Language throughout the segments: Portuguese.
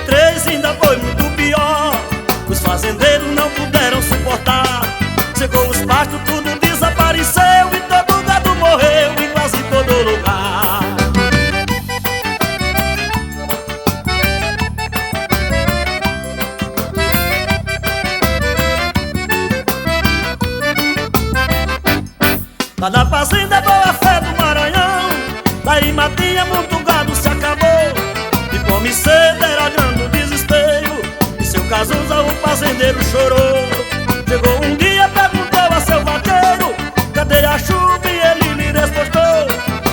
83 ainda foi muito pior. Os fazendeiros não puderam suportar. Chegou os pastos, tudo desapareceu e todo gado morreu em quase todo lugar. Lá na fazenda Boa Fé do Maranhão, lá em Matinha muito gado se acabou. E come cedo era grande o desespero, e seu Cazuza o fazendeiro chorou. Chegou um dia, perguntou a seu vaqueiro: cadê a chuva? E ele lhe respostou: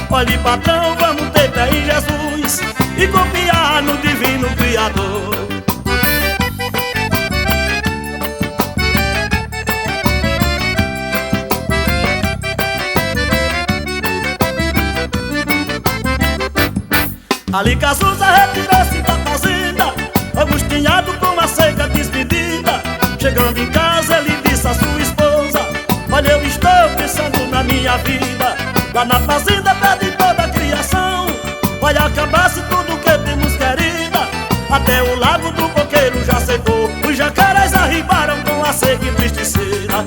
olhe patrão, vamos ter fé em Jesus e confiar no divino Criador. Ali Cazuza retirou-se da fazenda, angustilhado com a seca despedida. Chegando em casa ele disse à sua esposa: olha, eu estou pensando na minha vida. Lá na fazenda perde toda a criação, vai acabar-se tudo que temos querida. Até o lago do coqueiro já secou, os jacarés arribaram com a seca e tristeza.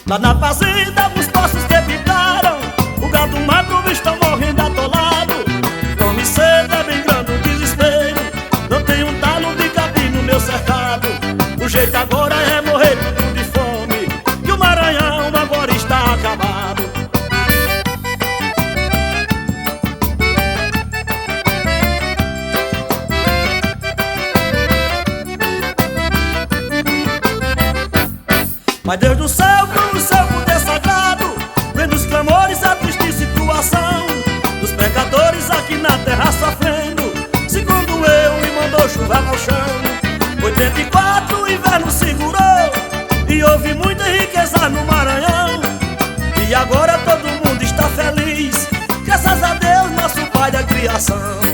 Lá na fazenda, os poços que ficaram, o gado magro estão morrendo atolado. Fome e sede é bem grande o desespero, não tem um talo de capim no meu cercado. O jeito agora é morrer tudo de fome, que o Maranhão agora está acabado. Mas Deus do céu, com o seu poder sagrado, vendo os clamores, a triste situação dos pecadores aqui na terra sofrendo, segundo eu, me mandou chuva ao chão. 84 o inverno segurou e houve muita riqueza no Maranhão. E agora todo mundo está feliz, graças a Deus, nosso Pai da criação.